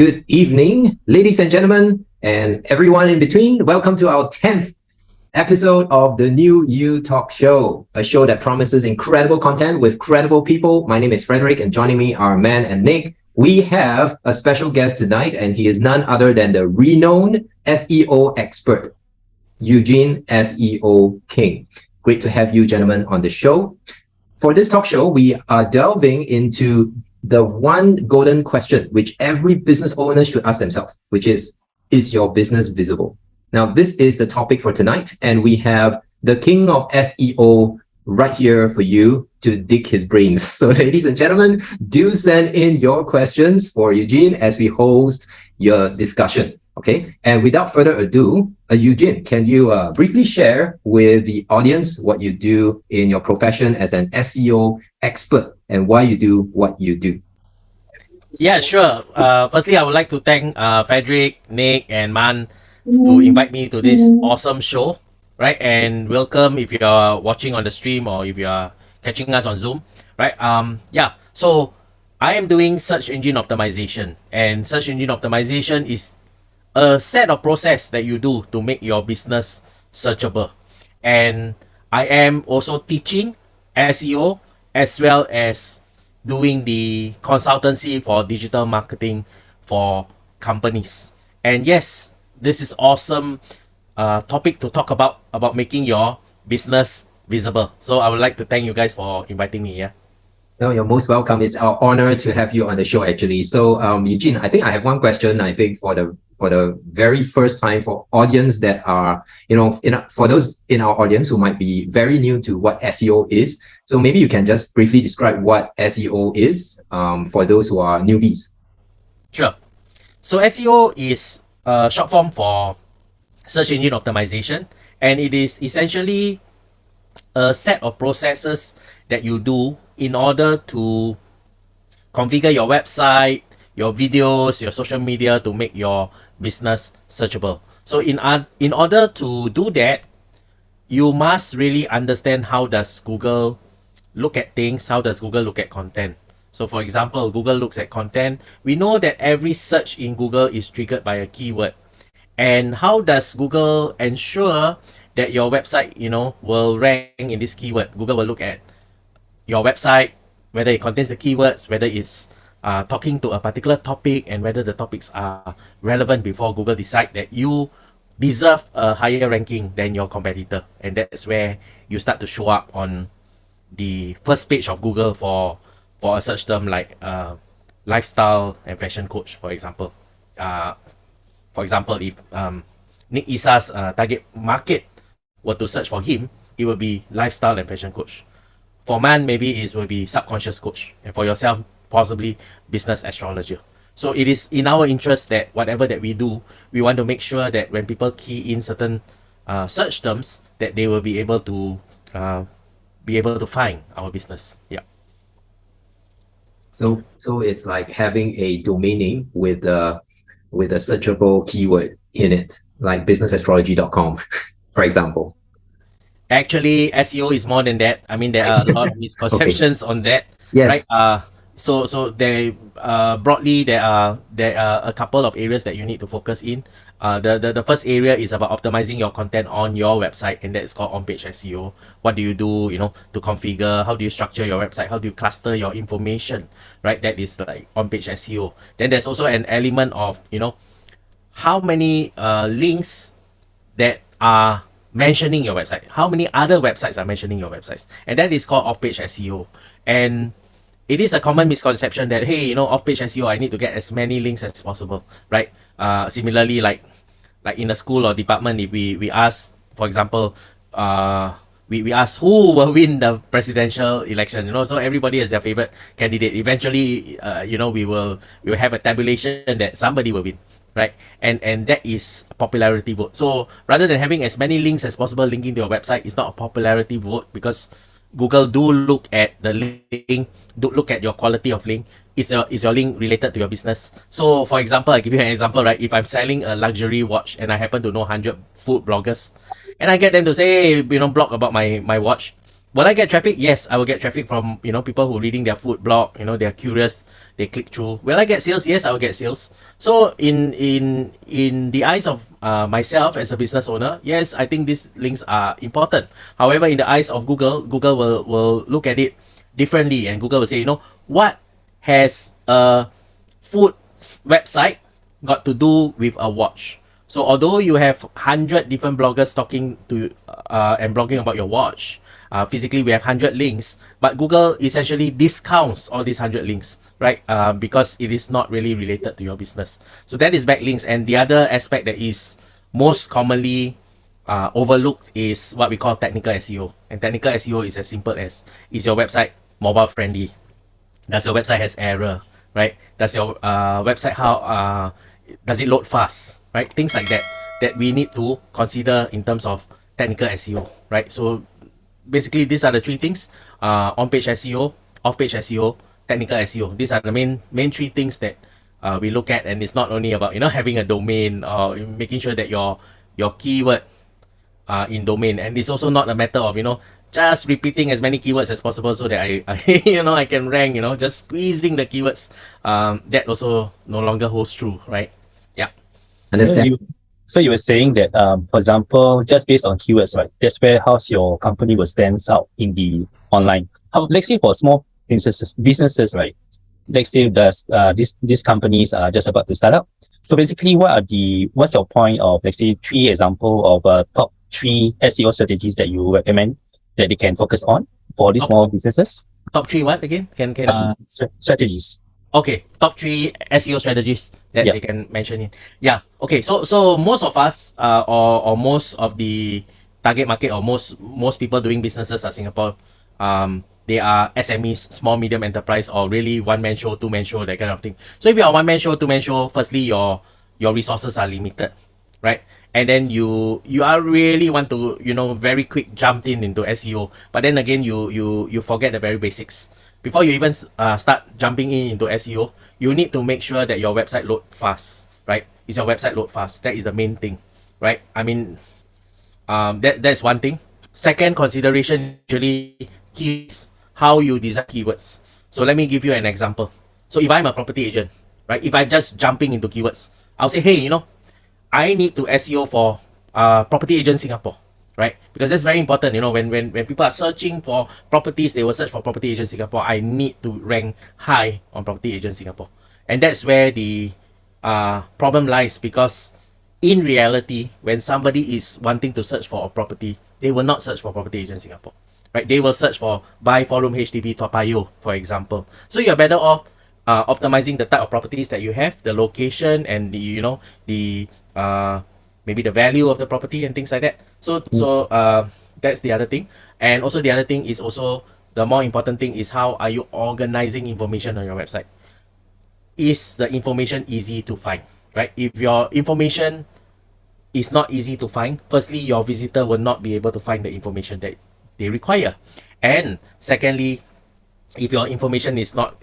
Good evening, ladies and gentlemen, and everyone in between. Welcome to our 10th episode of the new You Talkshow, a show that promises incredible content with credible people. My name is Frederick, and joining me are Mandd and Nick. We have a special guest tonight, and he is none other than the renowned SEO expert, Eugene SEO King. Great to have you gentlemen on the show. For this talk show, we are delving into the one golden question which every business owner should ask themselves, which is your business visible? Now, this is the topic for tonight, and we have the king of SEO right here for you to dig his brains. So ladies and gentlemen, do send in your questions for Eugene as we host your discussion. Okay, and without further ado, Eugene, can you briefly share with the audience what you do in your profession as an SEO expert and why you do what you do? Yeah, sure. Firstly, I would like to thank Frederick, Nick, and Mandd to invite me to this awesome show, right? And welcome if you are watching on the stream or if you are catching us on Zoom, right? Yeah, so I am doing search engine optimization, and search engine optimization is a set of process that you do to make your business searchable. And I am also teaching SEO as well as doing the consultancy for digital marketing for companies. And yes, this is awesome topic to talk about making your business visible. So I would like to thank you guys for inviting me. Yeah. No, you're most welcome. It's our honor to have you on the show, actually. So, Eugene, I think I have one question. I think for the very first time, for audience that are, for those in our audience who might be very new to what SEO is. So maybe you can just briefly describe what SEO is for those who are newbies. Sure. So SEO is a short form for search engine optimization, and it is essentially a set of processes that you do in order to configure your website, your videos, your social media to make your business searchable. So in order to do that, you must really understand how does Google look at things, how does Google look at content. So for example, Google looks at content. We know that every search in Google is triggered by a keyword. And how does Google ensure that your website, will rank in this keyword? Google will look at your website, whether it contains the keywords, whether it's talking to a particular topic, and whether the topics are relevant before Google decide that you deserve a higher ranking than your competitor. And that's where you start to show up on the first page of Google for a search term like lifestyle and fashion coach, for example. If Nick Isa's target market were to search for him, it will be lifestyle and fashion coach. For Mandd, maybe it will be subconscious coach, and for yourself, possibly business astrologer. So it is in our interest that whatever that we do, we want to make sure that when people key in certain search terms, that they will be able to find our business. Yeah. So it's like having a domain name with a searchable keyword in it, like businessastrology.com, for example. Actually, SEO is more than that. I mean, there are a lot of misconceptions on that. Yes. Right? So they broadly there are a couple of areas that you need to focus in. The first area is about optimizing your content on your website, and that's called on-page SEO. What do you do, to configure? How do you structure your website? How do you cluster your information? Right? That is like on-page SEO. Then there's also an element of, how many links that are mentioning your website. How many other websites are mentioning your websites? And that is called off-page SEO. And it is a common misconception that, hey, off-page SEO, I need to get as many links as possible, right? Similarly, like in a school or department, if we ask, for example, we ask who will win the presidential election, so everybody has their favorite candidate. Eventually, we will have a tabulation that somebody will win, right? And that is a popularity vote. So rather than having as many links as possible linking to your website, it's not a popularity vote, because Google do look at the link, do look at your quality of link. Is your link related to your business? So for example, I give you an example, right? If I'm selling a luxury watch and I happen to know 100 food bloggers, and I get them to say, hey, blog about my watch, Will I get traffic? Yes, I will get traffic from people who reading their food blog. They're curious, they click through. Will I get sales? Yes, I will get sales. So in the eyes of myself as a business owner, yes, I think these links are important. However, in the eyes of Google, Google will look at it differently, and Google will say, what has a food website got to do with a watch? So although you have 100 different bloggers talking to and blogging about your watch, physically we have 100 links, but Google essentially discounts all these 100 links, right? Because it is not really related to your business. So that is backlinks. And the other aspect that is most commonly overlooked is what we call technical SEO. And technical SEO is as simple as, is your website mobile friendly? Does your website has error, right? Does your website, how does it load fast, right? Things like that we need to consider in terms of technical SEO, right? So basically these are the three things: on-page SEO, off-page SEO, technical SEO. These are the main three things that we look at. And it's not only about having a domain or making sure that your keyword in domain, and it's also not a matter of just repeating as many keywords as possible so that I I can rank, just squeezing the keywords. That also no longer holds true, right? Yeah. Understand. So you were saying that, for example, just based on keywords, right? That's where how's your company will stands out in the online. Let's say for small businesses, right? Let's say these companies are just about to start up. So basically, what's your point of, let's say, 3 example of top 3 SEO strategies that you recommend that they can focus on for these small businesses? Top 3 what again? Can strategies. Okay, top 3 SEO strategies that they can mention in. Yeah. Okay. So most of us, or most of the target market, or most people doing businesses are Singapore. They are SMEs, small medium enterprise, or really one-man show, two-man show, that kind of thing. So if you're a one-man show, two-man show, firstly your resources are limited, right? And then you are really want to very quick jump into SEO, but then again you forget the very basics. Before you even start jumping into SEO, you need to make sure that your website load fast, right? Is your website load fast? That is the main thing, right? I mean, that's one thing. Second consideration usually is how you design keywords. So let me give you an example. So if I'm a property agent, right? If I'm just jumping into keywords, I'll say, hey, I need to SEO for property agent Singapore, right? Because that's very important. When people are searching for properties, they will search for property agent Singapore. I need to rank high on property agent Singapore. And that's where the problem lies, because in reality, when somebody is wanting to search for a property, they will not search for property agent Singapore, right? They will search for buy 4-room HDB Toa Payoh, for example. So you're better off optimizing the type of properties that you have, the location, and the maybe the value of the property and things like that. So that's the other thing. And also the other thing is also, the more important thing is, how are you organizing information on your website? Is the information easy to find, right? If your information is not easy to find, firstly, your visitor will not be able to find the information that they require. And secondly, if your information is not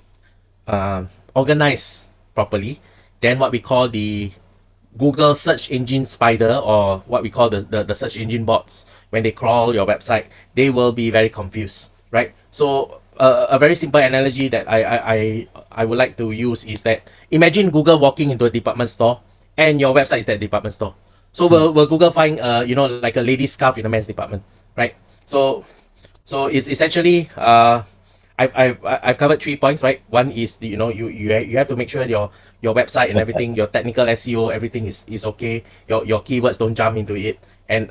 organized properly, then what we call the Google search engine spider, or what we call the search engine bots, when they crawl your website, they will be very confused, right? So a very simple analogy that I would like to use is that, imagine Google walking into a department store and your website is that department store. So will Google find like a lady's scarf in a men's department, right? So it's essentially I've covered 3 points, right? One is you have to make sure your website and everything, your technical SEO, everything is okay. Your keywords don't jump into it, and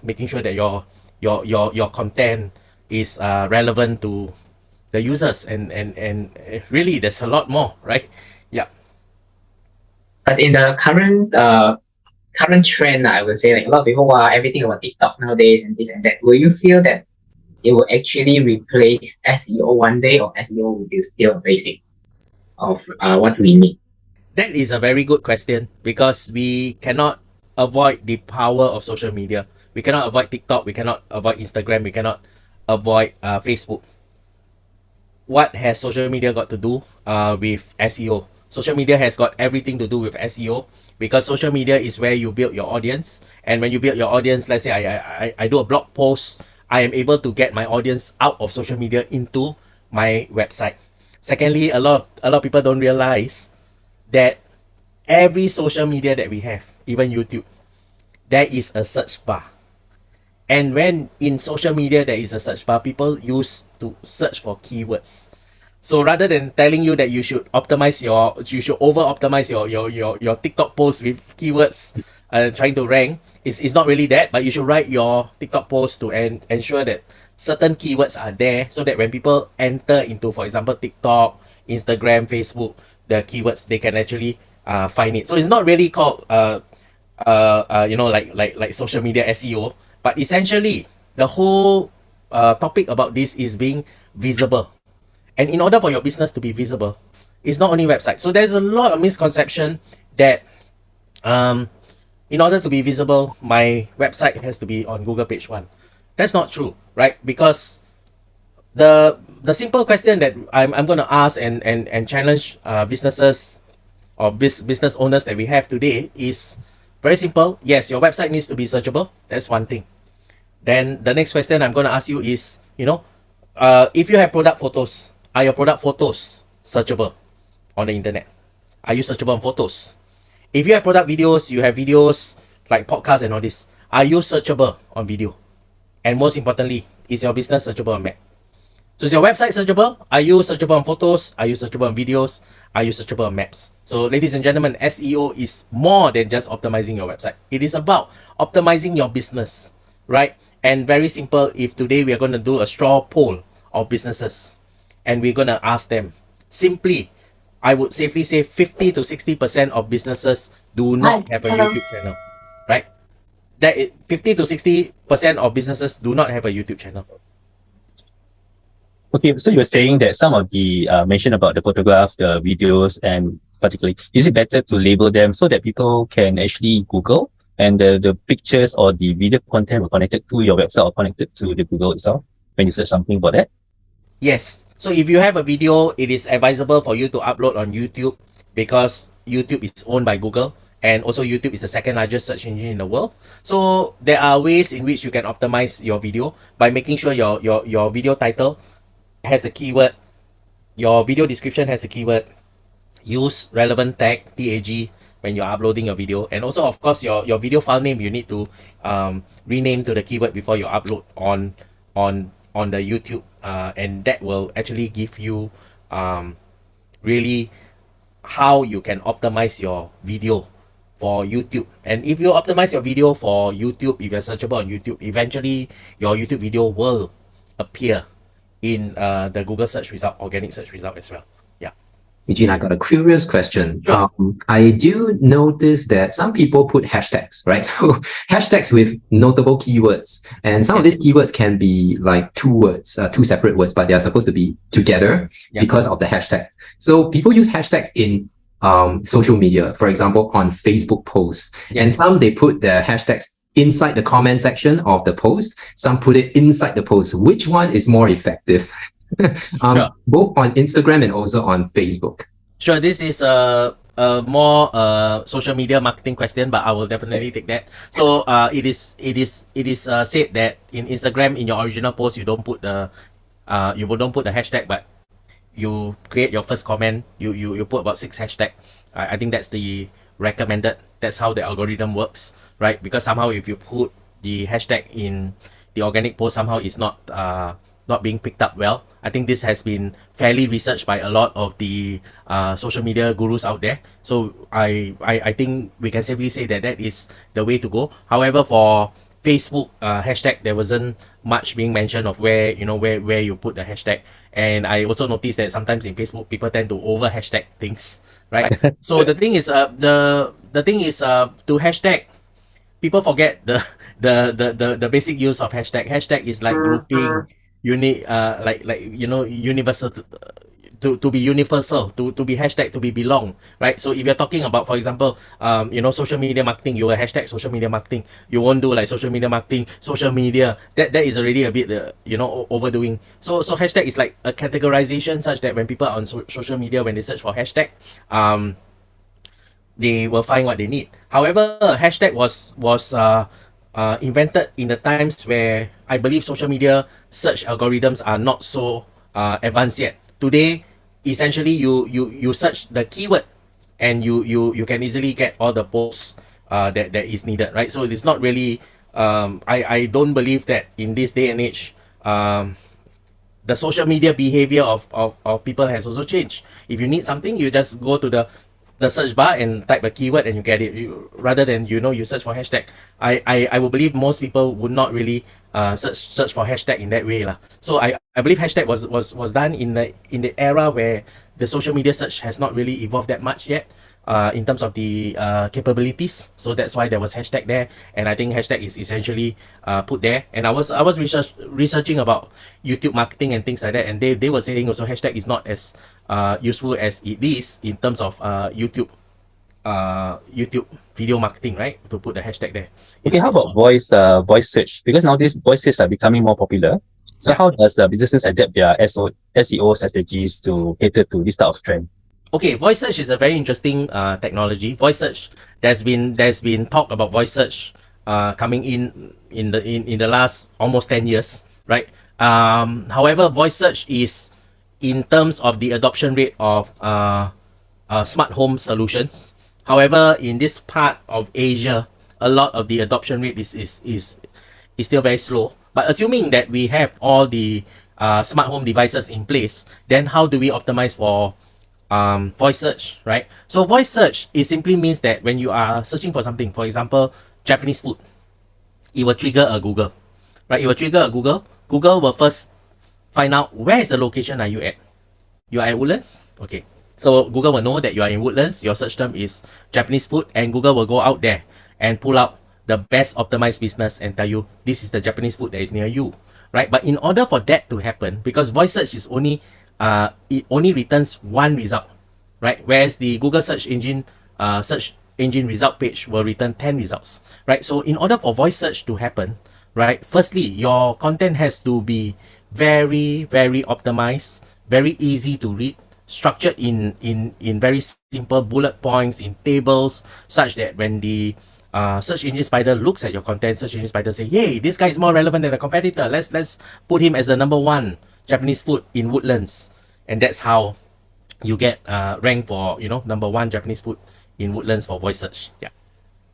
making sure that your content is relevant to the users, and really there's a lot more, right? Yeah. But in the current trend, I would say, like, a lot of people are everything about TikTok nowadays and this and that. Will you feel that it will actually replace SEO one day, or SEO will be still basic of what we need? That is a very good question, because we cannot avoid the power of social media. We cannot avoid TikTok, we cannot avoid Instagram, we cannot avoid Facebook. What has social media got to do with SEO? Social media has got everything to do with SEO, because social media is where you build your audience. And when you build your audience, let's say I do a blog post, I am able to get my audience out of social media into my website. Secondly, a lot of people don't realize that every social media that we have, even YouTube, there is a search bar. And when in social media there is a search bar, people use to search for keywords. So rather than telling you that you should you should over optimize your TikTok post with keywords, trying to rank, it's not really that, but you should write your TikTok post to ensure that certain keywords are there, so that when people enter into, for example, TikTok, Instagram, Facebook, the keywords, they can actually find it. So it's not really called like social media SEO, but essentially the whole topic about this is being visible. And in order for your business to be visible, it's not only website. So there's a lot of misconception that in order to be visible, my website has to be on Google page 1. That's not true, right? Because the simple question that I'm going to ask and challenge businesses or business owners that we have today is very simple. Yes, your website needs to be searchable. That's one thing. Then the next question I'm going to ask you is, if you have product photos, are your product photos searchable on the internet? Are you searchable on photos? If you have product videos, you have videos like podcasts and all this, are you searchable on video? And most importantly, is your business searchable on map? So is your website searchable? Are you searchable on photos? Are you searchable on videos? Are you searchable on maps? So ladies and gentlemen, SEO is more than just optimizing your website. It is about optimizing your business, right? And very simple, if today we are going to do a straw poll of businesses and we're going to ask them, simply, I would safely say 50 to 60% of businesses do not have a YouTube channel, right? 50 to 60% of businesses do not have a YouTube channel. Okay, so you're saying that some of the mention about the photograph, the videos, and particularly, is it better to label them so that people can actually Google and the pictures or the video content were connected to your website or connected to the Google itself when you search something about that? Yes. So if you have a video, it is advisable for you to upload on YouTube because YouTube is owned by Google, and also YouTube is the second largest search engine in the world. So there are ways in which you can optimize your video by making sure your video title has a keyword, your video description has a keyword, use relevant tag when you're uploading your video, and also of course your video file name you need to rename to the keyword before you upload on the YouTube, and that will actually give you really how you can optimize your video for YouTube. And if you optimize your video for YouTube, if you're searchable on YouTube, eventually your YouTube video will appear in the Google search result, organic search result as well. Yeah. Eugene, I got a curious question. Sure. I do notice that some people put hashtags, right? So hashtags with notable keywords, and some of these keywords can be like two words, two separate words, but they are supposed to be together because of the hashtag. So people use hashtags in social media, for example, on Facebook posts, and some they put the hashtags inside the comment section of the post. Some put it inside the post. Which one is more effective? Both on Instagram and also on Facebook. Sure, this is a more social media marketing question, but I will definitely take that. So it is said that in Instagram, in your original post, you don't put the hashtag, but you create your first comment, you put about 6 hashtags. I think that's the recommended. That's how the algorithm works, right? Because somehow if you put the hashtag in the organic post, somehow it's not being picked up well. I think this has been fairly researched by a lot of the social media gurus out there. So I think we can safely say that that is the way to go. However, for Facebook hashtag, there wasn't much being mentioned of where you put the hashtag. And I also noticed that sometimes in Facebook, people tend to over hashtag things, right? So the thing is to hashtag, people forget the basic use of hashtag. Hashtag is like grouping, universal, to be universal, to be hashtag, to be belong, right? So if you're talking about, for example, social media marketing, you will hashtag social media marketing. You won't do like social media marketing, social media. That is already a bit overdoing. So hashtag is like a categorization such that when people are on social media, when they search for hashtag, they will find what they need. However, hashtag was invented in the times where I believe social media search algorithms are not so advanced yet. Today, essentially, you search the keyword, and you can easily get all the posts that is needed, right? So it's not really. I don't believe that in this day and age, the social media behavior of people has also changed. If you need something, you just go to the search bar and type a keyword and you get it. Rather than you search for hashtag. I will believe most people would not really search for hashtag in that way lah. So I believe hashtag was done in the era where the social media search has not really evolved that much yet. In terms of the capabilities, so that's why there was hashtag there, and I think hashtag is essentially put there. And I was researching about YouTube marketing and things like that, and they were saying also hashtag is not as useful as it is in terms of YouTube video marketing, right? To put the hashtag there. Okay, how about voice search? Because nowadays voice search are becoming more popular. So Yeah. how does businesses adapt their SEO strategies to cater to this type of trend? Okay, voice search is a very interesting technology. Voice search, there's been talk about voice search coming in the last almost 10 years, right? However, voice search is, in terms of the adoption rate of smart home solutions. However, in this part of Asia, a lot of the adoption rate is still very slow. But assuming that we have all the smart home devices in place, then how do we optimize for voice search, right? So voice search, it simply means that when you are searching for something, for example, Japanese food, it will trigger a Google, right? It will trigger a Google. Google will first find out where is the location are you at. You are at Woodlands? Okay. So Google will know that you are in Woodlands. Your search term is Japanese food, and Google will go out there and pull out the best optimized business and tell you this is the Japanese food that is near you, right? But in order for that to happen, because voice search is only it only returns one result, right? Whereas the Google search engine result page will return 10 results, right? So in order for voice search to happen, right, firstly, your content has to be very, very optimized, very easy to read, structured in very simple bullet points, in tables, such that when the search engine spider looks at your content, search engine spider say, hey, this guy is more relevant than the competitor. Let's put him as the number one Japanese food in Woodlands. And that's how you get ranked for, number one Japanese food in Woodlands for voice search. Yeah.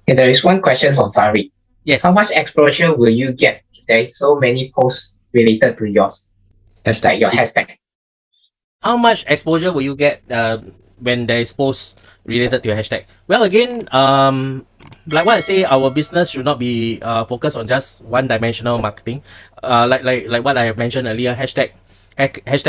Okay, there is one question from Farid. Yes. How much exposure will you get if there is so many posts related to yours? Like your hashtag. How much exposure will you get when there is posts related to your hashtag? Well, again, like what I say, our business should not be focused on just one-dimensional marketing. Like what I have mentioned earlier, hashtag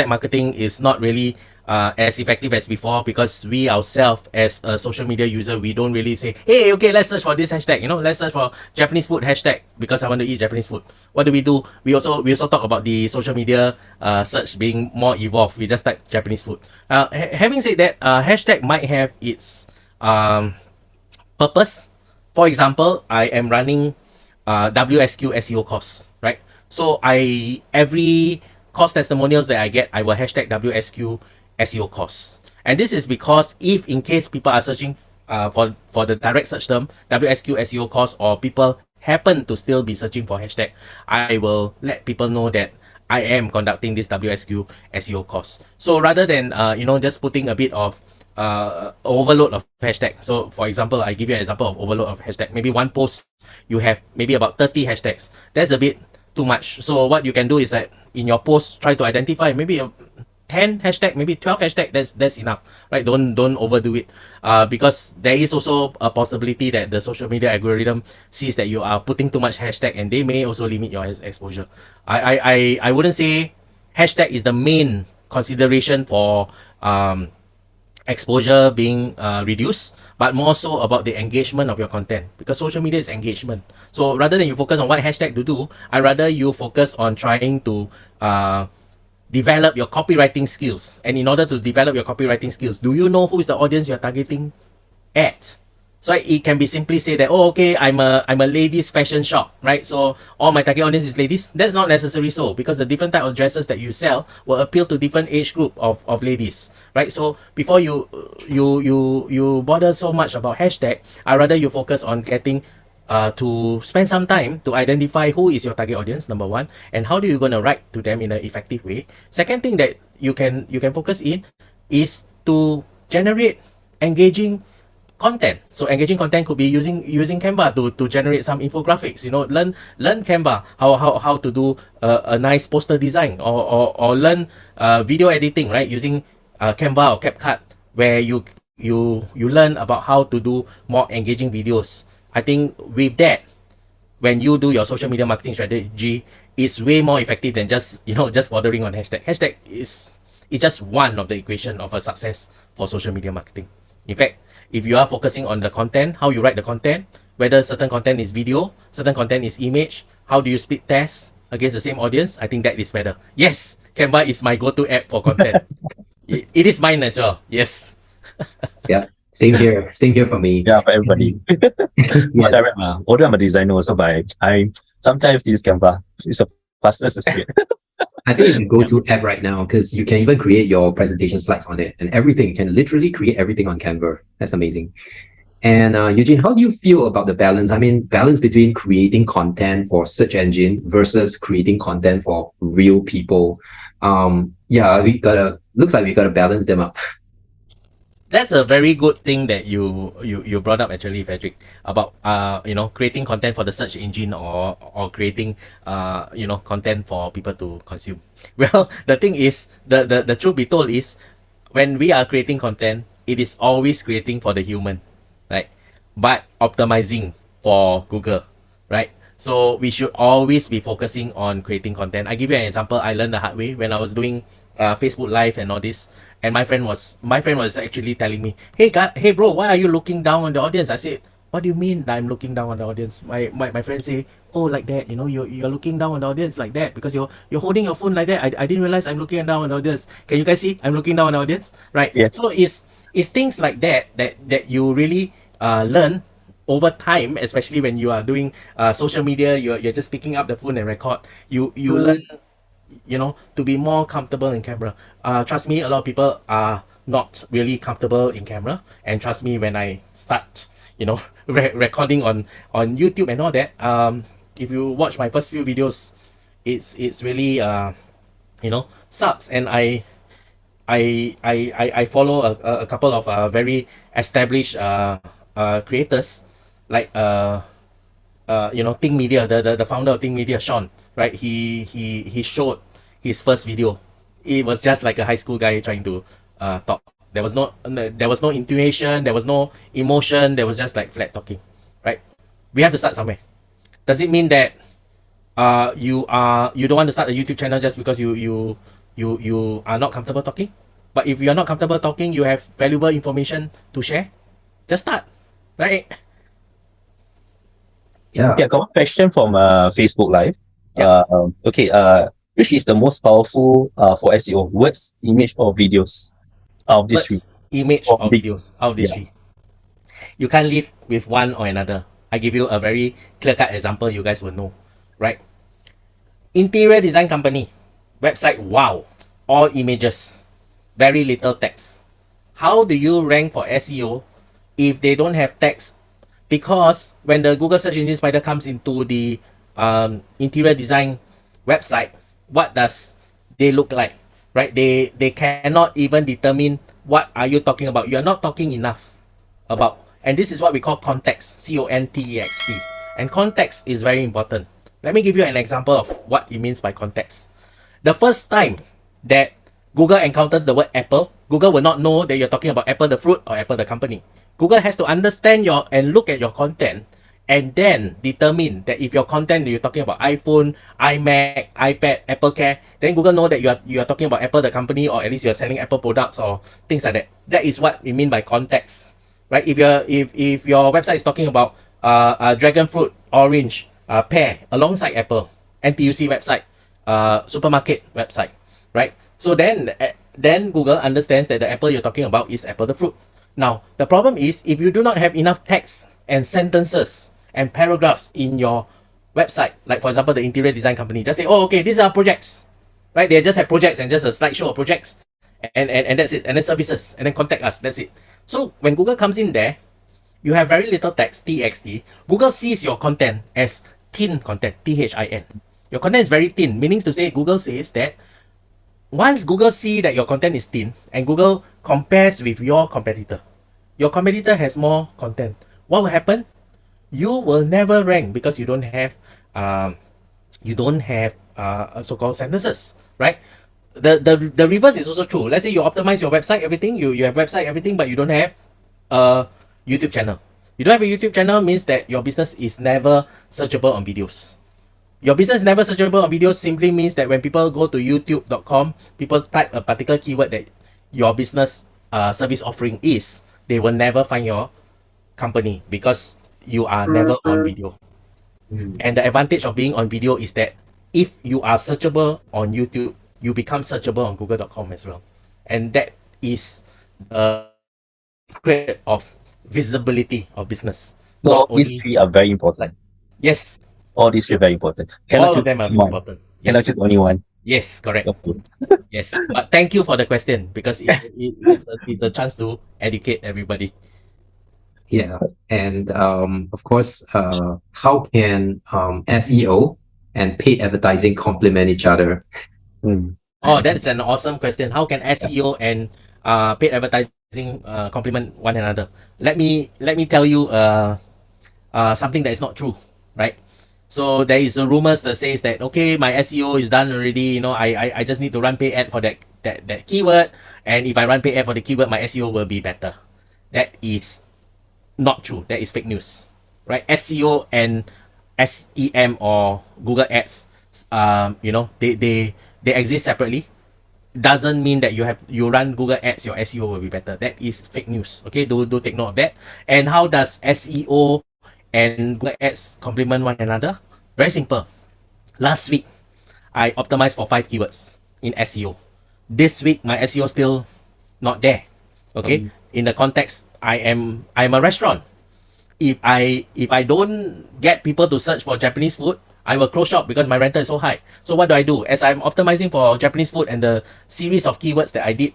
marketing is not really as effective as before, because we ourselves as a social media user, we don't really say, hey, okay, let's search for this hashtag, let's search for Japanese food hashtag because I want to eat Japanese food. What do? We also talk about the social media search being more evolved. We just type Japanese food. Having said that, hashtag might have its purpose. For example, I am running WSQ SEO course, right? So every course testimonials that I get, I will hashtag WSQ SEO course. And this is because if in case people are searching for the direct search term WSQ SEO course, or people happen to still be searching for hashtag, I will let people know that I am conducting this WSQ SEO course. So rather than just putting a bit of overload of hashtag. So for example, I give you an example of overload of hashtag. Maybe one post you have maybe about 30 hashtags. That's a bit too much. So what you can do is that in your post, try to identify maybe 10 hashtag, maybe 12 hashtag. That's enough, right? Don't overdo it, because there is also a possibility that the social media algorithm sees that you are putting too much hashtag, and they may also limit your exposure. I wouldn't say hashtag is the main consideration for exposure being reduced, but more so about the engagement of your content, because social media is engagement. So rather than you focus on what hashtag to do, I rather you focus on trying to develop your copywriting skills. And in order to develop your copywriting skills, do you know who is the audience you're targeting at? So it can be simply say that, oh, okay, I'm a ladies fashion shop, right? So all my target audience is ladies. That's not necessary so, because the different type of dresses that you sell will appeal to different age group of ladies, right? So before you bother so much about hashtag, I rather you focus on getting to spend some time to identify who is your target audience, number one, and how do you going to write to them in an effective way. Second thing that you can focus in is to generate engaging content. So engaging content could be using Canva to generate some infographics. Learn Canva how to do a nice poster design, or learn video editing, right? Using Canva or CapCut, where you learn about how to do more engaging videos. I think with that, when you do your social media marketing strategy, it's way more effective than just bordering on hashtag. Hashtag is just one of the equation of a success for social media marketing. In fact, if you are focusing on the content, how you write the content, whether certain content is video, certain content is image, how do you split tests against the same audience, I think that is better. Yes, Canva is my go-to app for content. It is mine as well. Yes. Yeah, same here. Same here for me. Yeah, for everybody. Yes. Although I'm a designer also, but I sometimes use Canva. It's the fastest way. I think it's a go-to app right now because you can even create your presentation slides on it and everything. You can literally create everything on Canva. That's amazing. And Eugene, how do you feel about the balance? I mean, balance between creating content for search engine versus creating content for real people. Yeah, looks like we gotta balance them up. That's a very good thing that you brought up, actually, Frederick, about creating content for the search engine, or creating content for people to consume. Well, the thing is, the truth be told is, when we are creating content, it is always creating for the human, right? But optimizing for Google, right? So we should always be focusing on creating content. I give you an example. I learned the hard way when I was doing Facebook Live and all this. And my friend was actually telling me, hey bro, why are you looking down on the audience? I said, what do you mean that I'm looking down on the audience? My friend say, oh, like that, you're looking down on the audience like that because you're holding your phone like that. I didn't realize I'm looking down on the audience. Can you guys see I'm looking down on the audience? Right? Yeah. So it's things like that you really learn over time, especially when you are doing social media. You're just picking up the phone and record. You learn to be more comfortable in camera. Trust me, a lot of people are not really comfortable in camera, and trust me, when I start recording on YouTube and all that, if you watch my first few videos, it's really sucks. And I follow a couple of very established creators, like Think Media, the founder of Think Media, Sean, right? He showed his first video. It was just like a high school guy trying to talk. There was no intuition, there was no emotion, there was just like flat talking, right? We have to start somewhere. Does it mean that you don't want to start a YouTube channel just because you are not comfortable talking? But if you are not comfortable talking, you have valuable information to share, just start, right? Yeah. Yeah, got one question from Facebook Live. Yeah. Okay, which is the most powerful for SEO? Words, image, or videos? Out of these three. Image Or or videos, out of these yeah. three. You can't live with one or another. I give you a very clear-cut example you guys will know, right? Interior design company, website, wow, all images, very little text. How do you rank for SEO if they don't have text? Because when the Google search engine spider comes into the interior design website, what does they look like, right? They cannot even determine what are you talking about. You're not talking enough about, and this is what we call context, context. And context is very important. Let me give you an example of what it means by context. The first time that Google encountered the word Apple, Google will not know that you're talking about Apple the fruit or Apple the company. Google has to understand and look at your content, and then determine that if your content you're talking about iPhone, iMac, iPad, Apple Care, then Google know that you are talking about Apple the company, or at least you're selling Apple products or things like that. That is what we mean by context, right? If your website is talking about dragon fruit, orange, pear alongside Apple, NTUC website, supermarket website, right? So then Google understands that the apple you're talking about is Apple the fruit. Now, the problem is if you do not have enough text and sentences and paragraphs in your website, like for example, the interior design company, just say, oh, okay, these are projects, right? They just have projects and just a slideshow of projects, and that's it, and then services, and then contact us, that's it. So when Google comes in there, you have very little text, TXT. Google sees your content as thin content, THIN. Your content is very thin, meaning to say Google says that once Google see that your content is thin and Google compares with your competitor has more content. What will happen? You will never rank because um, you don't have so-called sentences, right? The reverse is also true. Let's say you optimize your website, everything, you have website, everything, but you don't have a YouTube channel. You don't have a YouTube channel means that your business is never searchable on videos. Your business is never searchable on videos simply means that when people go to youtube.com, people type a particular keyword that your business service offering is, they will never find your company because you are never on video. And the advantage of being on video is that if you are searchable on YouTube, you become searchable on google.com as well. And that is the secret of visibility of business. So Not these only three are very important. yes, All these three are very important. all of them are one. important. Cannot Yes, choose only one. yes, correct. Okay. Yes, but thank you for the question because it's a chance to educate everybody. Yeah, and of course, how can SEO and paid advertising complement each other? Oh, that's an awesome question. How can SEO and paid advertising complement one another? Let me tell you something that is not true, right? So there is a rumors that says that okay, my SEO is done already. You know, I just need to run pay ad for that keyword, and if I run pay ad for the keyword, my SEO will be better. That is not true. That is fake news, right? SEO and SEM or Google Ads, you know, they exist separately. Doesn't mean that you run Google Ads, your SEO will be better. That is fake news. Okay, do take note of that. And how does SEO and Google Ads complement one another? Very simple. Last week, I optimized for 5 keywords in SEO. This week, my SEO still not there. Okay, in the context, I'm a restaurant. If I don't get people to search for Japanese food, I will close shop because my rental is so high. So what do? As I'm optimizing for Japanese food and the series of keywords that I did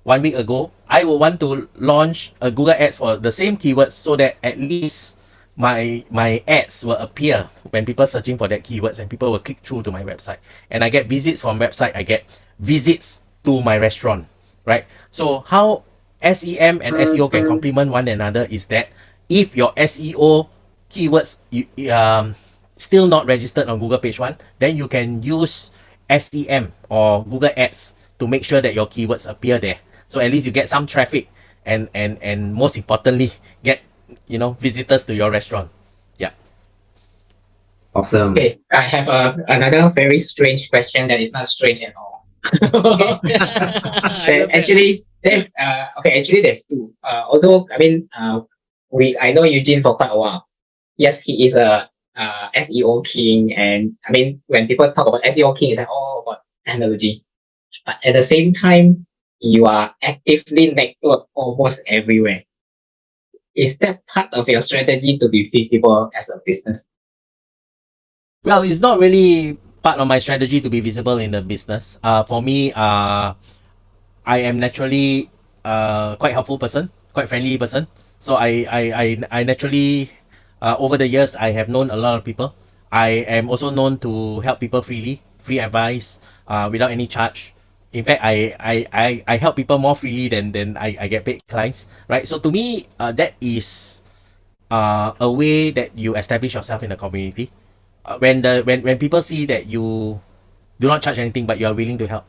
1 week ago, I will want to launch a Google Ads for the same keywords so that at least my ads will appear when people searching for that keywords and people will click through to my website. And I get visits from website, I get visits to my restaurant, right? So how SEM and SEO can complement one another is that if your SEO keywords still not registered on Google page one, then you can use SEM or Google Ads to make sure that your keywords appear there. So at least you get some traffic and most importantly, get visitors to your restaurant. Yeah. Awesome. Okay, I have another very strange question that is not strange at all. Okay. I love that. Actually, there's Actually, there's two. Although I know Eugene for quite a while. Yes, he is a SEO king, and I mean when people talk about SEO king, it's like all about technology. But at the same time, you are actively networked almost everywhere. Is that part of your strategy to be visible as a business? Well, it's not really part of my strategy to be visible in the business. For me, I am naturally quite helpful person, quite friendly person. So I naturally over the years I have known a lot of people. I am also known to help people freely, free advice, without any charge. In fact, I help people more freely than I get paid clients, right? So to me, that is a way that you establish yourself in the community. When people see that you do not charge anything but you are willing to help.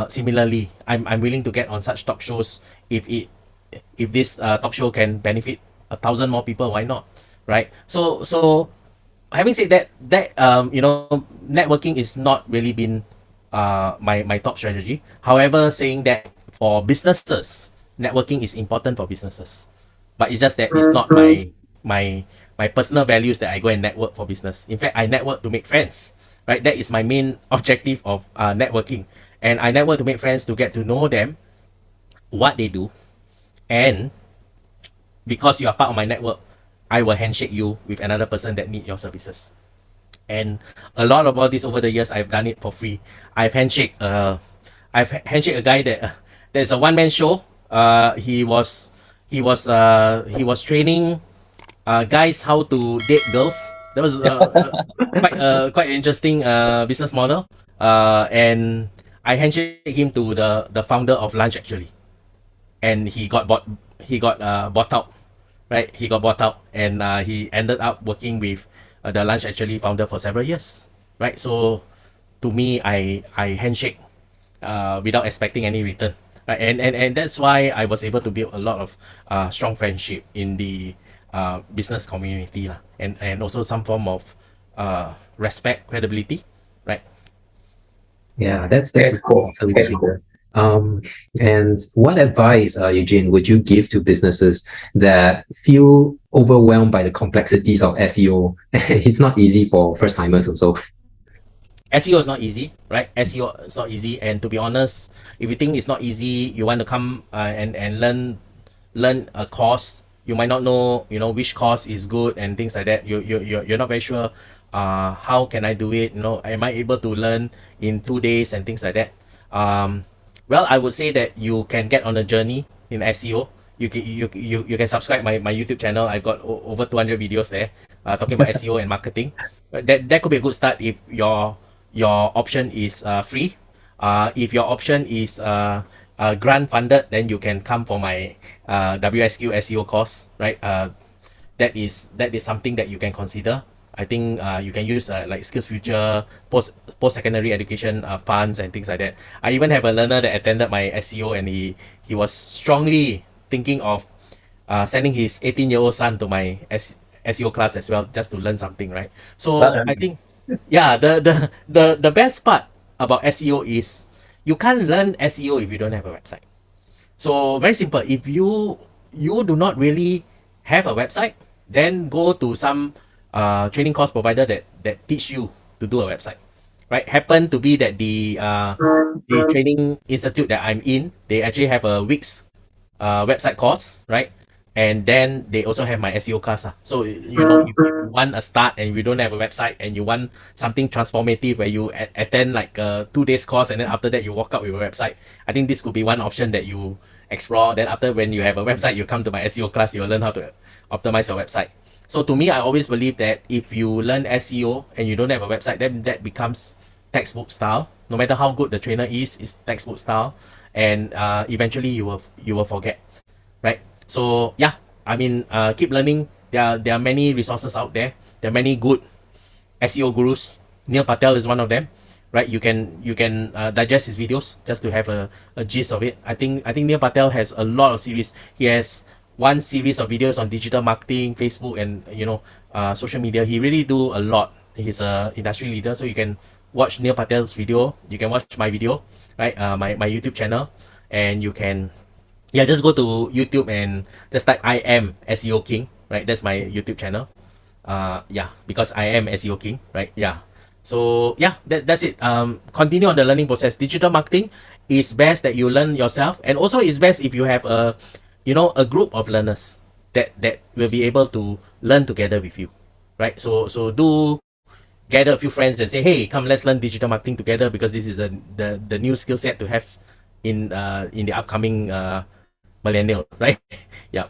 Similarly, I'm willing to get on such talk shows if this talk show can benefit 1,000 more people, why not, right? So having said that networking is not really been my top strategy. However, saying that for businesses, networking is important for businesses, but it's just that it's not my personal values that I go and network for business. In fact, I network to make friends, right? That is my main objective of networking. And I network to make friends, to get to know them, what they do, and because you are part of my network, I will handshake you with another person that need your services. And a lot of all this over the years, I've done it for free. I've handshake a guy that there's a one-man show. He he was training guys how to date girls. That was quite interesting business model. And I handshake him to the founder of Lunch actually, and he got bought out, right? He got bought out, and he ended up working with the Lunch actually founder for several years, right? So to me, I handshake without expecting any return. Right? And that's why I was able to build a lot of strong friendship in the business community lah, and also some form of respect, credibility, right? Yeah, that's That's cool. so That's really cool. good. And what advice, Eugene, would you give to businesses that feel overwhelmed by the complexities of SEO? It's not easy for first timers also. SEO is not easy, right? SEO is not easy, and to be honest, if you think it's not easy, you want to come and learn a course. You might not know, you know, which course is good and things like that. You're not very sure. How can I do it? You know, am I able to learn in 2 days and things like that? Well, I would say that you can get on a journey in SEO. You can subscribe my YouTube channel. I've got over 200 videos there talking about SEO and marketing. But that could be a good start if your option is free. If your option is grant funded, then you can come for my WSQ SEO course, right? That is something that you can consider. I think you can use like SkillsFuture, post secondary education funds and things like that. I even have a learner that attended my SEO, and he was strongly thinking of sending his 18-year-old son to my SEO class as well, just to learn something, right? So I think, yeah, the best part about SEO is you can't learn SEO if you don't have a website. So very simple. If you do not really have a website, then go to some training course provider that teach you to do a website, right? Happen to be that the training institute that I'm in, they actually have a week's website course, right? And then they also have my SEO class. So you know, if you want a start and you don't have a website and you want something transformative where you attend like a 2 days course and then after that you walk out with a website, I think this could be one option that you explore. Then after, when you have a website, you come to my SEO class, you'll learn how to optimize your website. So to me, I always believe that if you learn SEO and you don't have a website, then that becomes textbook style. No matter how good the trainer is, it's textbook style, and eventually you will forget, right? So yeah, I mean, keep learning. There are many resources out there. There are many good SEO gurus. Neil Patel is one of them, right? You can digest his videos just to have a gist of it. I think Neil Patel has a lot of series. He has one series of videos on digital marketing, Facebook, and you know, social media. He really do a lot. He's a industry leader, so you can watch Neil Patel's video. You can watch my video, right? My YouTube channel, and you can, yeah, just go to YouTube and just type I am SEO King, right? That's my YouTube channel. Yeah, because I am SEO King, right? Yeah. So yeah, that's it. Continue on the learning process. Digital marketing is best that you learn yourself, and also it's best if you have a, you know, a group of learners that will be able to learn together with you, right? So do gather a few friends and say, hey, come, let's learn digital marketing together, because this is the new skill set to have in the upcoming millennial, right? Yeah.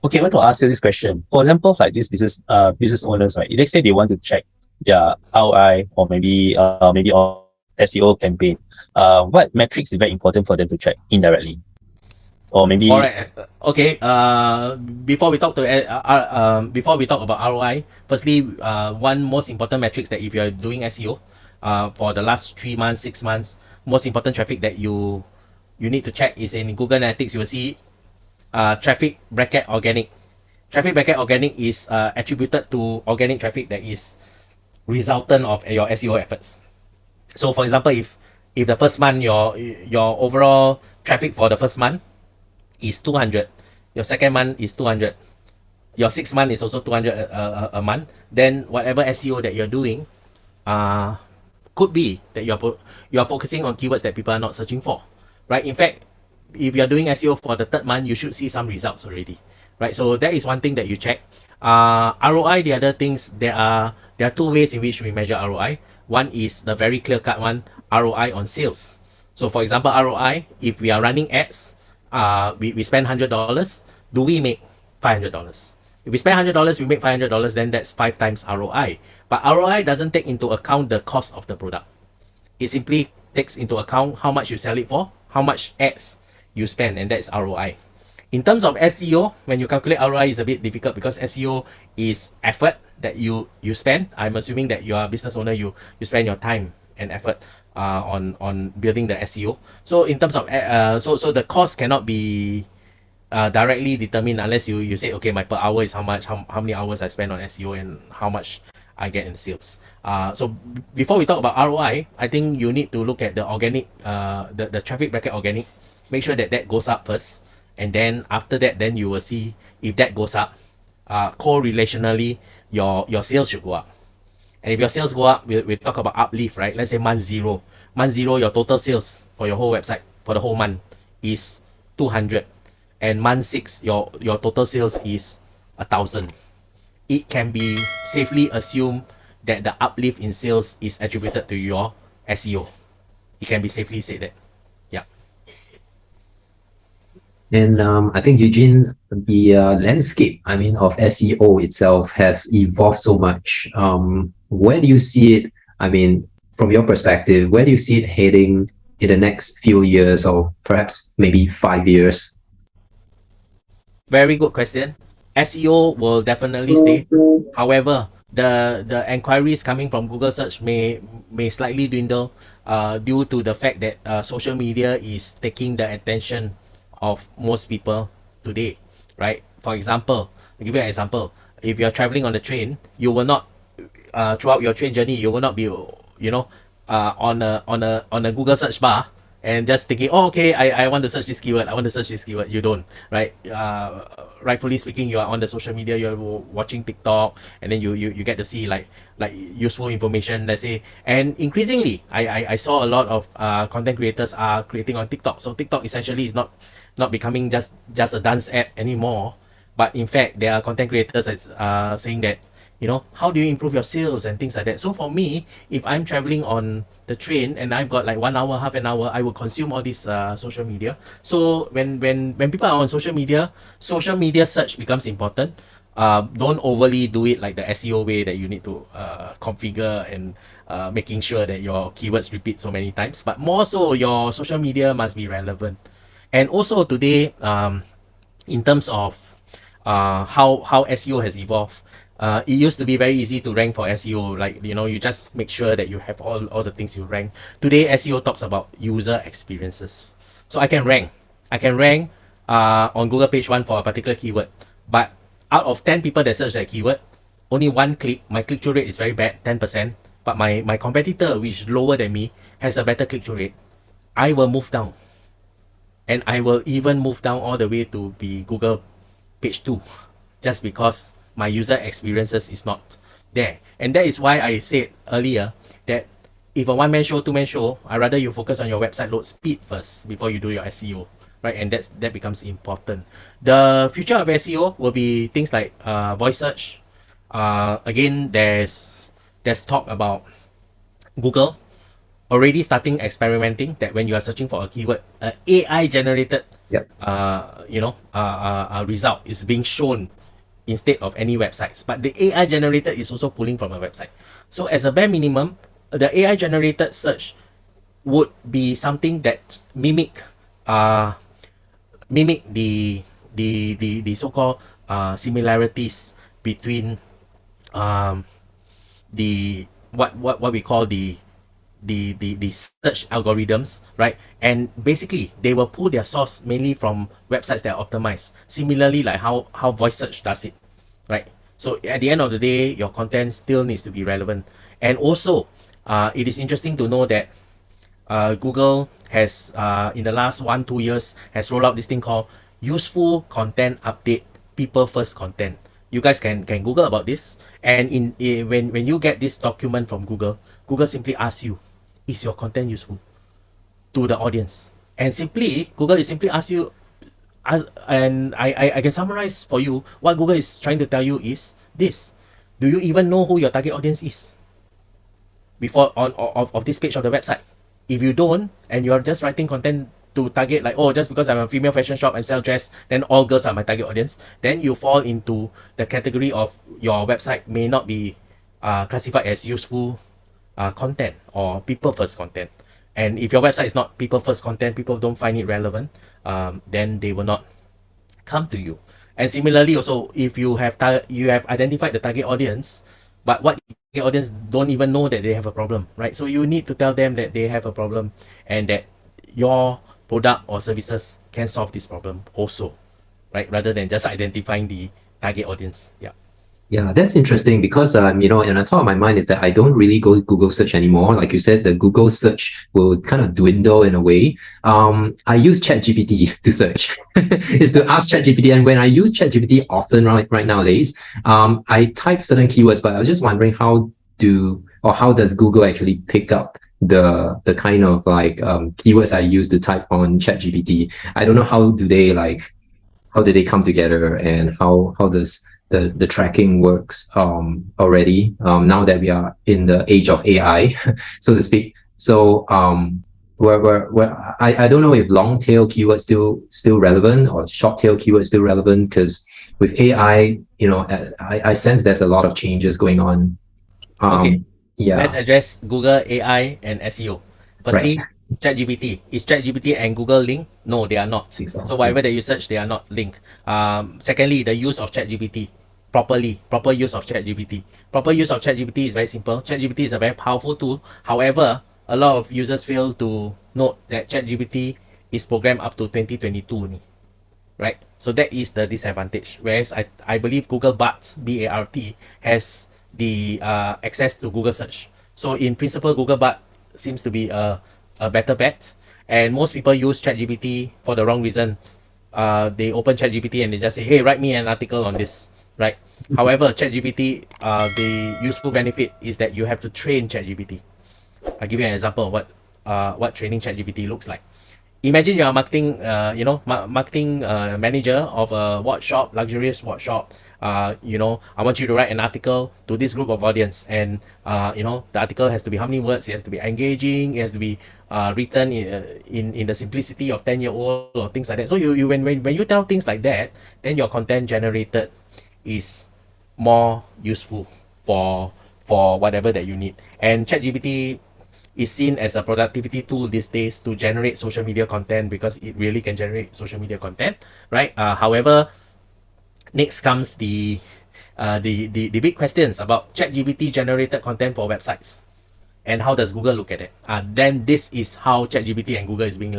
Okay, I want to ask you this question. For example, like these business owners, right? Let's say they want to check their ROI or maybe on SEO campaign. What metrics is very important for them to check indirectly? Or maybe Okay. Before we talk about ROI, firstly, one most important metrics that if you're doing SEO, for the last 3 months, 6 months, most important traffic that you need to check is in Google Analytics. You will see traffic bracket organic. Traffic bracket organic is attributed to organic traffic that is resultant of your SEO efforts. So for example, if the first month your overall traffic for the first month is 200, your second month is 200, your 6th month is also 200 a month, then whatever SEO that you're doing could be that you're focusing on keywords that people are not searching for, right? In fact, if you're doing SEO for the 3rd month, you should see some results already, right? So that is one thing that you check. ROI, the other things, there are 2 ways in which we measure ROI. One is the very clear cut one, ROI on sales. So for example, ROI, if we are running ads, we spend $100, do we make $500? If we spend $100, we make $500, then that's 5 times ROI. But ROI doesn't take into account the cost of the product. It simply takes into account how much you sell it for, how much ads you spend, and that's ROI. In terms of SEO, when you calculate ROI, is a bit difficult because SEO is effort that you spend. I'm assuming that you are a business owner, you spend your time and effort on building the SEO. So in terms of so the cost cannot be directly determined unless you say, okay, my per hour is how much, how many hours I spend on SEO and how much I get in sales. So before we talk about ROI, I think you need to look at the organic, the traffic bracket organic. Make sure that that goes up first, and then after that, then you will see if that goes up. Correlationally, your sales should go up. And if your sales go up, we talk about uplift, right? Let's say month zero. Month zero, your total sales for your whole website for the whole month is 200, and month 6, your total sales is 1,000. It can be safely assumed that the uplift in sales is attributed to your SEO. It can be safely said that. Yeah. And I think, Eugene, the landscape, I mean, of SEO itself has evolved so much. Where do you see it? I mean, from your perspective, where do you see it heading in the next few years, or perhaps maybe 5 years? Very good question. SEO will definitely stay. However, the enquiries coming from Google search may slightly dwindle due to the fact that social media is taking the attention of most people today, right? For example, I'll give you an example. If you're traveling on the train, you will not throughout your train journey, you will not be, you know, on a Google search bar and just thinking, oh, okay, I want to search this keyword, I want to search this keyword. You don't, right? Rightfully speaking, you are on the social media, you're watching TikTok, and then you get to see like useful information, let's say. And increasingly, I saw a lot of content creators are creating on TikTok. So TikTok essentially is not becoming just a dance app anymore, but in fact there are content creators that's saying that, you know, how do you improve your sales and things like that. So for me, if I'm traveling on the train and I've got like 1 hour, half an hour, I will consume all this social media. So when people are on social media search becomes important. Don't overly do it like the SEO way that you need to configure and making sure that your keywords repeat so many times, but more so your social media must be relevant. And also today, in terms of how SEO has evolved, it used to be very easy to rank for SEO. Like, you know, you just make sure that you have all the things you rank. Today, SEO talks about user experiences. So I can rank on Google page 1 for a particular keyword, but out of 10 people that search that keyword, only 1 click, my click-through rate is very bad, 10%, but my competitor, which is lower than me, has a better click-through rate. I will move down, and I will even move down all the way to be Google page 2, just because my user experiences is not there. And that is why I said earlier that if a one-man show, two-man show, I rather you focus on your website load speed first before you do your SEO, right? And that becomes important. The future of SEO will be things like voice search. Again, there's talk about Google already starting experimenting that when you are searching for a keyword, AI generated Yep. result is being shown instead of any websites, but the AI generated is also pulling from a website. So as a bare minimum, the AI generated search would be something that mimic the so-called similarities between the what we call the search algorithms, right? And basically they will pull their source mainly from websites that are optimized, similarly like how voice search does it, right? So at the end of the day, your content still needs to be relevant. And also it is interesting to know that Google has in the last 1-2 years has rolled out this thing called useful content update, people first content. You guys can Google about this, and when you get this document from Google simply asks you, is your content useful to the audience? And simply Google is simply ask you, and I can summarize for you what Google is trying to tell you is this: do you even know who your target audience is before of this page of the website? If you don't, and you're just writing content to target like, oh, just because I'm a female fashion shop and sell dress, then all girls are my target audience, then you fall into the category of your website may not be classified as useful content or people first content. And if your website is not people first content, people don't find it relevant, then they will not come to you. And similarly, also, if you have you have identified the target audience, but what target audience don't even know that they have a problem, right? So you need to tell them that they have a problem and that your product or services can solve this problem also, right? Rather than just identifying the target audience. Yeah. Yeah, that's interesting because you know, and on top of my mind is that I don't really go Google search anymore. Like you said, the Google search will kind of dwindle in a way. I use ChatGPT to search. Is to ask ChatGPT, and when I use ChatGPT often right nowadays, I type certain keywords, but I was just wondering how does Google actually pick up the kind of like keywords I use to type on ChatGPT? I don't know how do they come together, and how does the tracking works already now that we are in the age of AI, so to speak. So I don't know if long tail keywords still relevant or short tail keywords still relevant, because with AI, you know, I sense there's a lot of changes going on. Okay. Yeah, Let's address Google AI and SEO. right. Firstly, ChatGPT. Is ChatGPT and Google linked? No, they are not. Exactly. So whatever that you search, they are not linked. Secondly, the use of ChatGPT proper use of ChatGPT. Proper use of ChatGPT is very simple. ChatGPT is a very powerful tool. However, a lot of users fail to note that ChatGPT is programmed up to 2022 ni, right? So that is the disadvantage. Whereas I believe Google BART has the access to Google search. So in principle, Google BART seems to be a better bet. And most people use ChatGPT for the wrong reason. They open ChatGPT and they just say, hey, write me an article on this, right? However, ChatGPT, the useful benefit is that you have to train ChatGPT. I'll give you an example of what training ChatGPT looks like. Imagine you're a marketing, marketing manager of a watch shop, luxurious watch shop. I want you to write an article to this group of audience, and the article has to be how many words? It has to be engaging. It has to be written in the simplicity of 10-year-old or things like that. So you when you tell things like that, then your content generated is more useful for whatever that you need. And ChatGPT is seen as a productivity tool these days to generate social media content, because it really can generate social media content, right? However, next comes the big questions about ChatGPT generated content for websites, and how does Google look at it? Then this is how ChatGPT and Google is being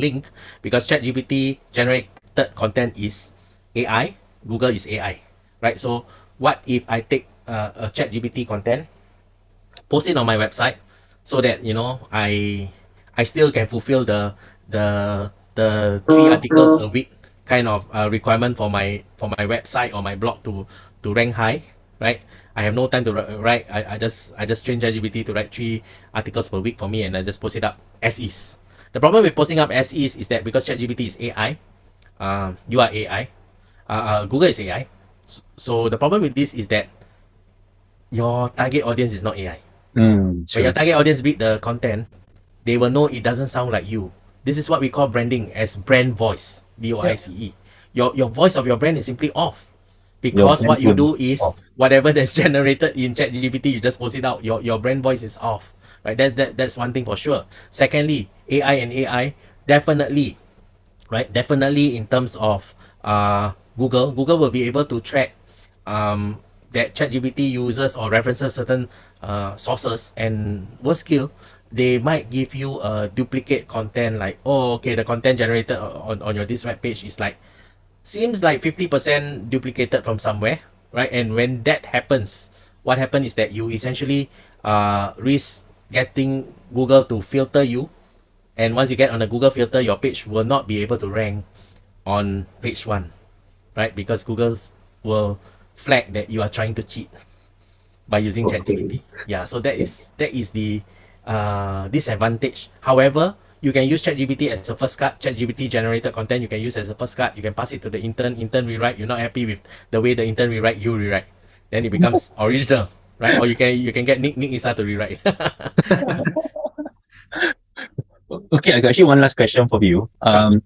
linked, because ChatGPT generated content is AI, Google is AI, right? So what if I take a ChatGPT content, post it on my website, so that I still can fulfill the 3 articles a week kind of requirement for my website or my blog to rank high, right? I have no time to write. I just train ChatGPT to write 3 articles per week for me, and I just post it up as is. The problem with posting up as is that because ChatGPT is AI, you are AI, Google is AI. So the problem with this is that your target audience is not AI. When your target audience read the content, they will know it doesn't sound like you. This is what we call branding as brand voice, VOICE. Your voice of your brand is simply off, because what you do is whatever that's generated in ChatGPT, you just post it out. Your brand voice is off, right? That's one thing for sure. Secondly, AI definitely, right? Definitely in terms of Google will be able to track that ChatGPT uses or references certain sources, and worst skill, they might give you a duplicate content, like, oh, okay, the content generated on your this web page is like, seems like 50% duplicated from somewhere, right? And when that happens, what happens is that you essentially risk getting Google to filter you, and once you get on the Google filter, your page will not be able to rank on page 1, right? Because Google's will flag that you are trying to cheat by using ChatGPT. Yeah, so that is the disadvantage. However, you can use ChatGPT as a first cut. ChatGPT generated content you can use as a first cut. You can pass it to the intern rewrite. You're not happy with the way the intern rewrite, you rewrite. Then it becomes original, right? Or you can get Nick Isa to rewrite. Okay, I got actually one last question for you.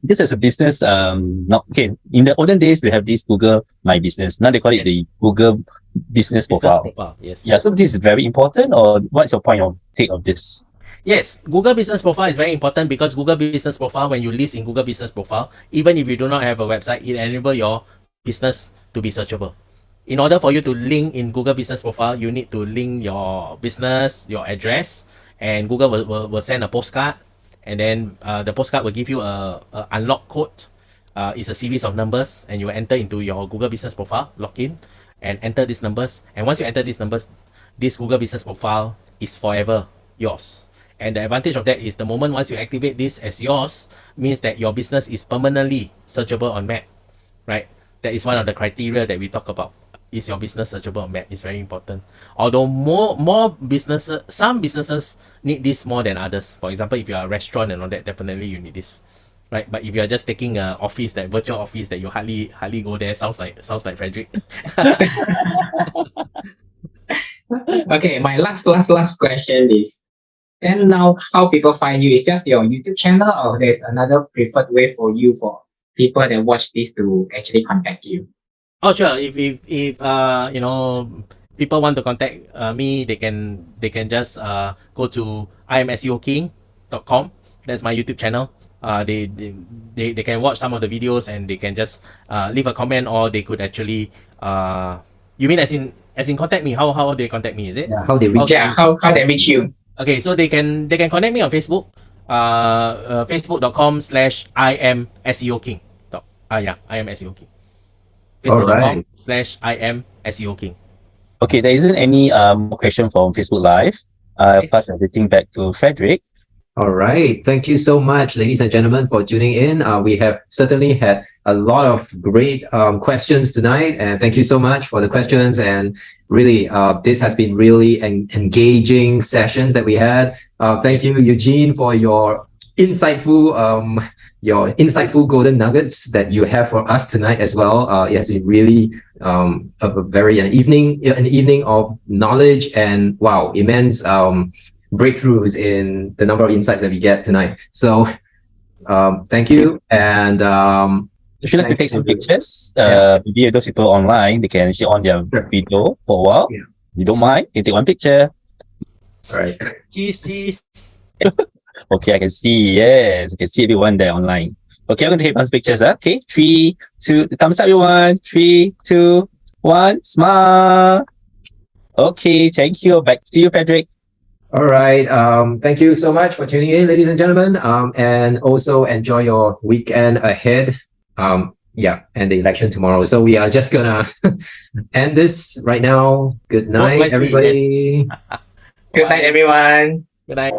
This as a business, not okay. In the olden days, we have this Google My Business. Now they call it the Google Business Business Profile. profile, yes. Yeah, so this is very important, or what's your point of take of this? Yes, Google Business Profile is very important because Google Business Profile, when you list in Google Business Profile, even if you do not have a website, it enables your business to be searchable. In order for you to link in Google Business Profile, you need to link your business, your address, and Google will send a postcard, and then the postcard will give you a unlock code. It's a series of numbers, and you will enter into your Google Business Profile, log in, and enter these numbers. And once you enter these numbers, this Google Business Profile is forever yours. And the advantage of that is the moment once you activate this as yours, means that your business is permanently searchable on Mandd, right? That is one of the criteria that we talk about. Is your business searchable on Mandd? It's very important. Although more businesses, some businesses need this more than others. For example, if you are a restaurant and all that, definitely you need this, right? But if you are just taking an office, that virtual office that you hardly go there, sounds like Frederick. Okay, my last question is, then now how people find you? Is just your YouTube channel, or there's another preferred way for you for people that watch this to actually contact you? Oh sure. If you know, people want to contact me, they can just go to imseoking.com. That's my YouTube channel. They can watch some of the videos, and they can just leave a comment, or they could actually you mean as in contact me? How they contact me, is it? Yeah, how they reach Yeah, you. how they reach you? Okay, so they can connect me on Facebook. Facebook.com/IM SEO King. Yeah, I am SEO King. All right. Facebook.com/I am SEO King. Okay, there isn't any question from Facebook Live. I'll pass everything back to Frederick. All right. Thank you so much, ladies and gentlemen, for tuning in. We have certainly had a lot of great questions tonight, and thank you so much for the questions. And really, this has been really engaging sessions that we had. Thank you, Eugene, for your insightful golden nuggets that you have for us tonight as well. It has been really an evening of knowledge and wow, immense breakthroughs in the number of insights that we get tonight. So thank you. And If you like to take some pictures, Yeah. maybe those people online, they can actually on their Sure. video for a while. Yeah. You don't mind, you take one picture. All right. Cheese. Okay, I can see. Yes, I can see everyone there online. Okay, I'm going to take one pictures. Okay, 3, 2, thumbs up, everyone. 3, 2, 1, smile. Okay, thank you. Back to you, Frederick. All right. Thank you so much for tuning in, ladies and gentlemen. And also enjoy your weekend ahead. Yeah, and the election tomorrow. So we are just gonna end this right now. Good night, wisely, everybody. Good night, everyone. Good night.